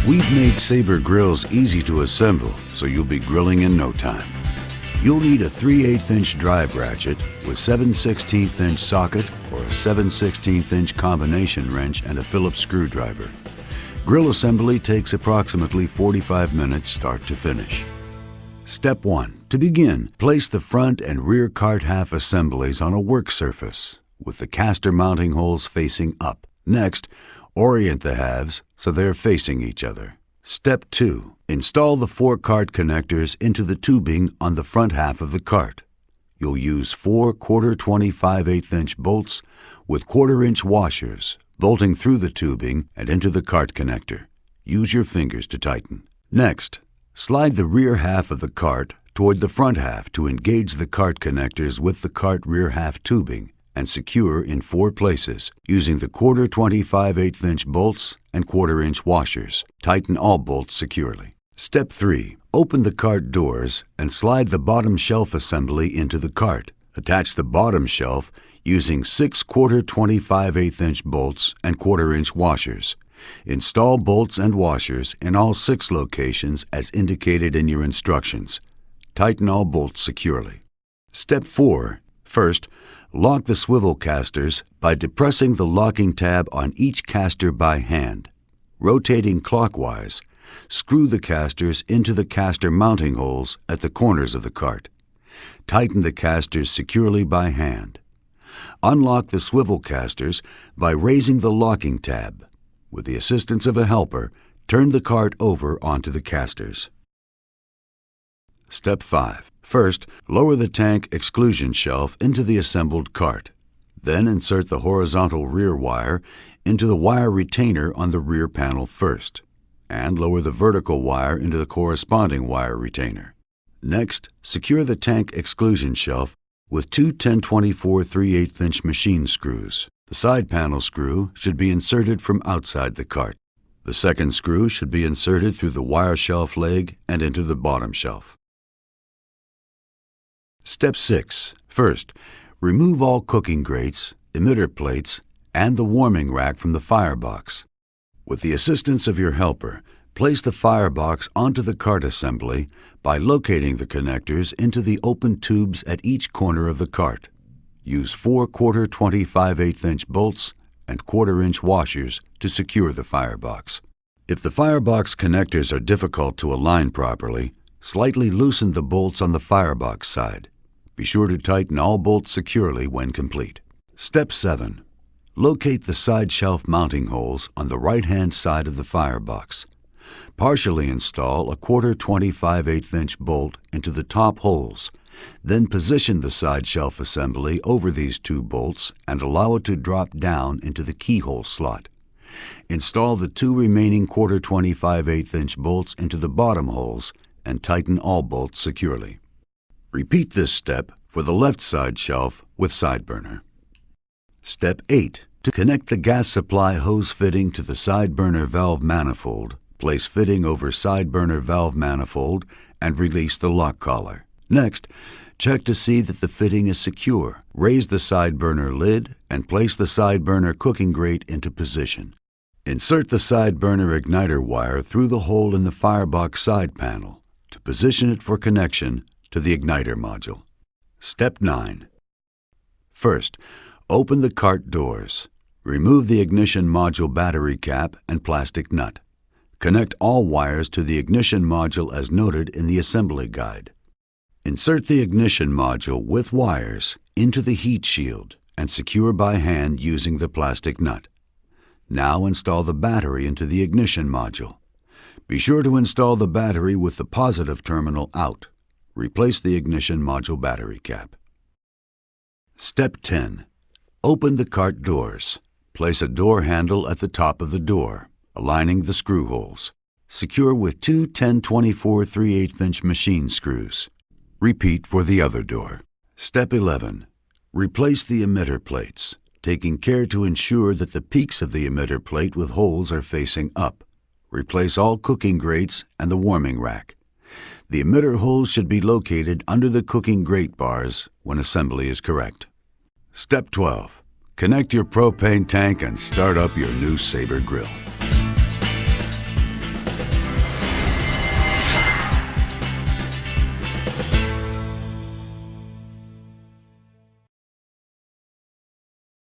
We've made Saber grills easy to assemble, so you'll be grilling in no time. You'll need a 3/8" drive ratchet with 7/16" socket or a 7/16" combination wrench and a Phillips screwdriver. Grill assembly takes approximately 45 minutes start to finish. Step 1. To begin, place the front and rear cart half assemblies on a work surface, with the caster mounting holes facing up. Next, orient the halves so they're facing each other. Step 2. Install the 4 cart connectors into the tubing on the front half of the cart. You'll use 4 1/4 25/8" bolts with 1/4" washers, bolting through the tubing and into the cart connector. Use your fingers to tighten. Next, slide the rear half of the cart toward the front half to engage the cart connectors with the cart rear half tubing and secure in 4 places using the 1/4 25/8" bolts and 1/4" washers. Tighten all bolts securely. Step 3. Open the cart doors and slide the bottom shelf assembly into the cart. Attach the bottom shelf using 6 1/4 25/8" bolts and 1/4" washers. Install bolts and washers in all 6 locations as indicated in your instructions. Tighten all bolts securely. Step 4. First, lock the swivel casters by depressing the locking tab on each caster by hand. Rotating clockwise, screw the casters into the caster mounting holes at the corners of the cart. Tighten the casters securely by hand. Unlock the swivel casters by raising the locking tab. With the assistance of a helper, turn the cart over onto the casters. Step 5. First, lower the tank exclusion shelf into the assembled cart. Then insert the horizontal rear wire into the wire retainer on the rear panel first, and lower the vertical wire into the corresponding wire retainer. Next, secure the tank exclusion shelf with 2 10/24 3/8" machine screws. The side panel screw should be inserted from outside the cart. The second screw should be inserted through the wire shelf leg and into the bottom shelf. Step 6. First, remove all cooking grates, emitter plates, and the warming rack from the firebox. With the assistance of your helper, place the firebox onto the cart assembly by locating the connectors into the open tubes at each corner of the cart. Use 4 1/4 25/8" bolts and 1/4" washers to secure the firebox. If the firebox connectors are difficult to align properly, slightly loosen the bolts on the firebox side. Be sure to tighten all bolts securely when complete. Step 7. Locate the side shelf mounting holes on the right-hand side of the firebox. Partially install a 1/4 25/8" bolt into the top holes. Then position the side shelf assembly over these 2 bolts and allow it to drop down into the keyhole slot. Install the 2 remaining 1/4 25/8" bolts into the bottom holes and tighten all bolts securely. Repeat this step for the left side shelf with side burner. Step 8. To connect the gas supply hose fitting to the side burner valve manifold, place fitting over side burner valve manifold and release the lock collar. Next, check to see that the fitting is secure. Raise the side burner lid and place the side burner cooking grate into position. Insert the side burner igniter wire through the hole in the firebox side panel to position it for connection to the igniter module. Step 9. First, open the cart doors. Remove the ignition module battery cap and plastic nut. Connect all wires to the ignition module as noted in the assembly guide. Insert the ignition module with wires into the heat shield and secure by hand using the plastic nut. Now install the battery into the ignition module. Be sure to install the battery with the positive terminal out. Replace the ignition module battery cap. Step 10. Open the cart doors. Place a door handle at the top of the door, aligning the screw holes. Secure with 2 10/24 3/8" machine screws. Repeat for the other door. Step 11. Replace the emitter plates, taking care to ensure that the peaks of the emitter plate with holes are facing up. Replace all cooking grates and the warming rack. The emitter holes should be located under the cooking grate bars when assembly is correct. Step 12. Connect your propane tank and start up your new Saber grill.